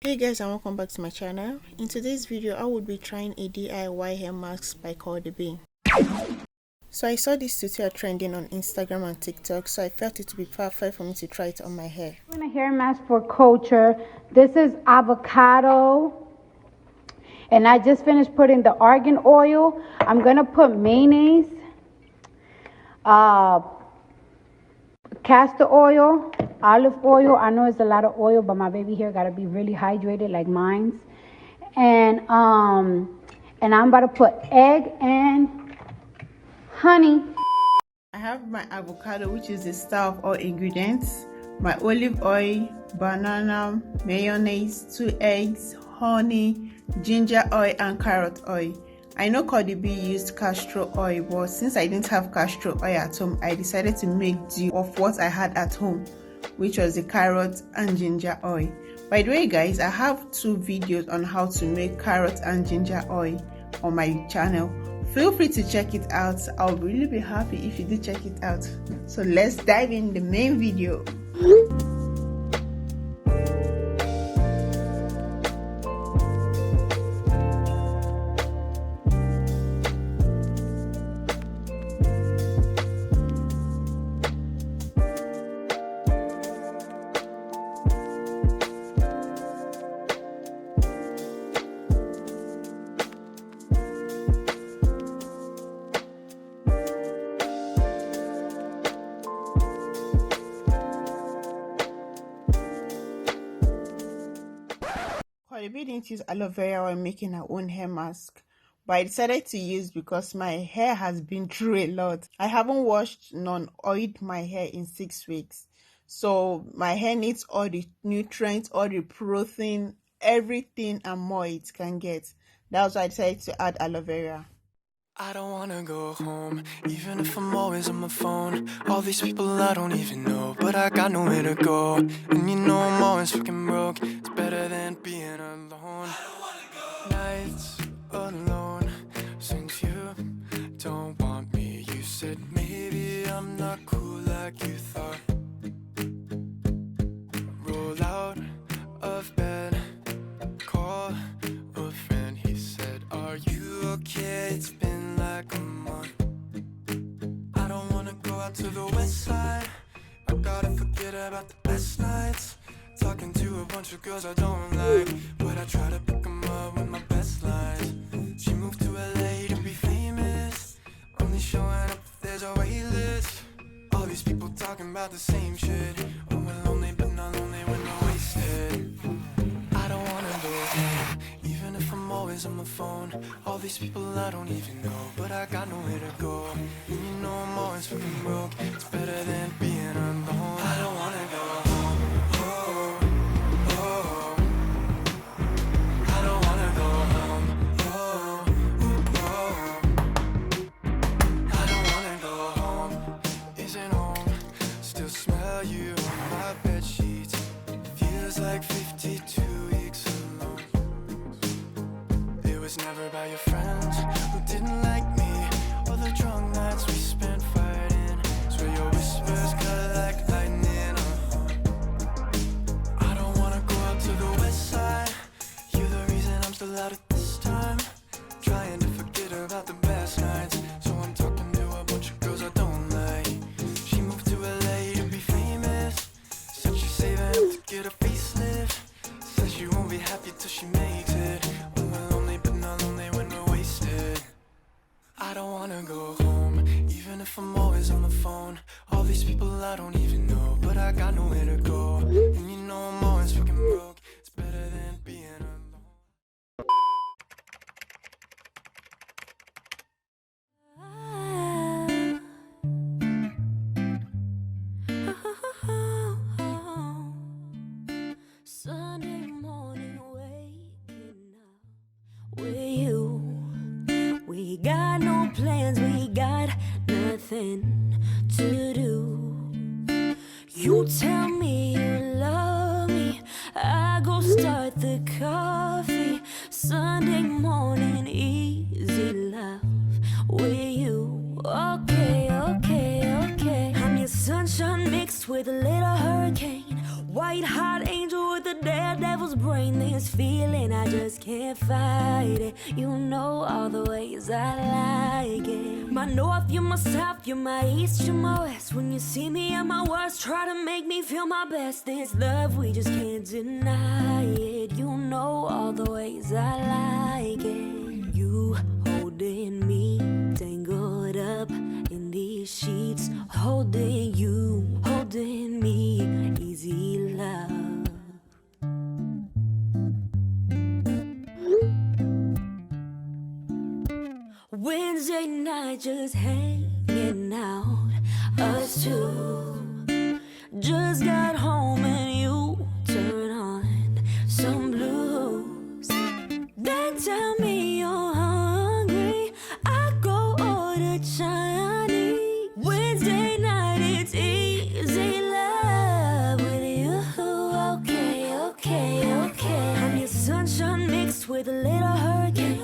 Hey guys, and welcome back to my channel. In today's video I would be trying a DIY hair mask by Cardi B. So I saw this tutorial trending on Instagram and TikTok, so I felt it to be perfect for me to try it on my hair. I'm doing a hair mask for culture. This is avocado, and I just finished putting the argan oil. I'm gonna put mayonnaise, castor oil, olive oil. I know it's a lot of oil, but my baby hair gotta be really hydrated like mine's. And I'm about to put egg and honey. I have my avocado, which is the star of all ingredients, my olive oil, banana, mayonnaise, 2 eggs, honey, ginger oil, and carrot oil. I know Cardi B used castor oil, but since I didn't have castor oil at home, I decided to make do of what I had at home, which was the carrot and ginger oil. By the way guys, I have 2 videos on how to make carrot and ginger oil on my channel. Feel free to check it out. I'll really be happy if you do check it out. So let's dive in the main video. Cardi B didn't use aloe vera when making her own hair mask, but I decided to use because my hair has been through a lot. I haven't washed nor oiled my hair in 6 weeks, so my hair needs all the nutrients, all the protein, everything and more it can get. That's why I decided to add aloe vera. I don't wanna go home, even if I'm always on my phone. All these people I don't even know, but I got nowhere to go. And you know I'm always fucking broke. It's better than being alone. I don't wanna go. Nights alone, since you don't want me. You said maybe I'm not cool like you thought. Roll out of bed, call a friend. He said, are you okay? It's been like a month. I don't wanna go out to the west side. I gotta forget about the best nights. Talking to a bunch of girls I don't like, but I try to pick them up with my best lines. She moved to LA to be famous, only showing up if there's a wait list. All these people talking about the same shit. Oh, we're lonely but not lonely when we're wasted. I don't wanna go home, even if I'm always on my phone. All these people I don't even know, but I got nowhere to go. And you know I'm always fucking broke. It's better than being alone. I don't wanna go home. Oh, oh. I don't wanna go home. Oh, oh. I don't wanna go home. Isn't home. Still smell you on my bed sheets. Feels like 52 weeks alone. It was never by your friends who didn't like me, or the drunk nights we spent fighting. Swear your whispers cut like lightning. I don't wanna go out to the west side. You're the reason I'm still out at this time. Trying to forget about the best nights, so I'm talking to a bunch of girls I don't like. She moved to LA to be famous. Said she's saving up to get a facelift. Says she won't be happy till she makes it. Oh, we're lonely but not lonely when we're wasted. I don't wanna go home, even if I'm always on the phone. All these people I don't even know, but I got nowhere to go. And you know I'm always fucking broke. It's better than being alone. Sunday morning, waking up with you. We got no plans, we got nothing to do. You tell me you love me, I go start the coffee. Sunday morning, easy love with you. Okay, okay, okay. I'm your sunshine mixed with a little hurricane. White hot angel with the daredevil's brain. The this feeling, I just can't fight it. You know all the ways I like it. My north, you're my south, you're my east, you're my west. When you see me at my worst, try to make me feel my best. This love, we just can't deny it. You know all the ways I like it. You holding me, tangled up in these sheets, holding you, holding me, easy love. Wednesday night just hanging out, us two. Just got home and you turn on some blues. Then tell me you're hungry, I go order Chinese. Wednesday night it's easy love with you. Okay, okay, okay. I'm your sunshine mixed with a little hurricane,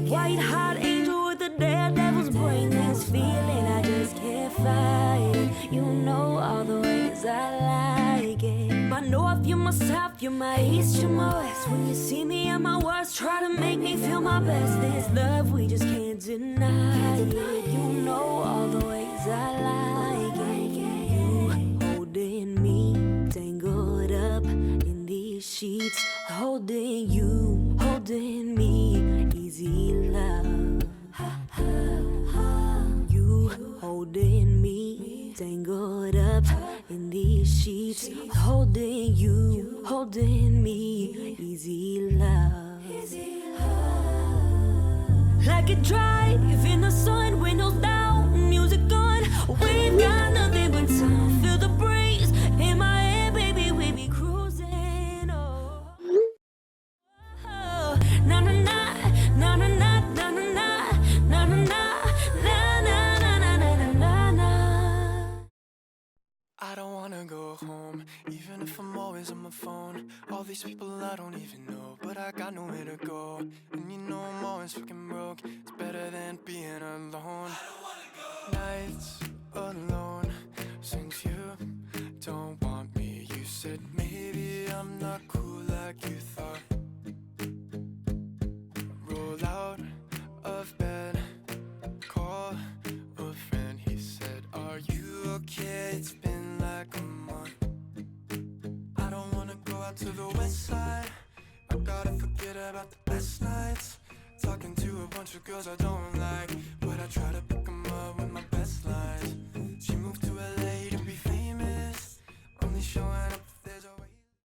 white hot angel with a daredevil's brain. This feeling, I just can't fight it. You know all the ways I like it. My north, you're my south, you're my east, you're my west. When you see me at my worst, try to make me feel my best. This love, we just can't deny it. You know all the ways I like it. You holding me, tangled up in these sheets, holding you, holding me, easy love. You holding me, tangled up in these sheets, holding you, holding me, easy love. Like a drive in the sun, windows down, music on. We've got nothing but time. Feel the breeze in my head, baby, we be cruising. Oh, oh. Na na na, na na na, na na na, na na na, na na na na na na. I don't wanna go home, even if I'm always on my phone. All these people I don't even know, but I got nowhere to go. And you know I'm always fucking broke. It's better than being alone. I don't wanna go. Nights alone, since you don't want me. You said maybe I'm not cool like you thought. Roll out of bed, call a friend. He said, are you okay? It's been like a month. I don't wanna go out to the west side. I gotta forget about the best nights. Talking to a bunch of girls I don't like, but I try to pick 'em up with my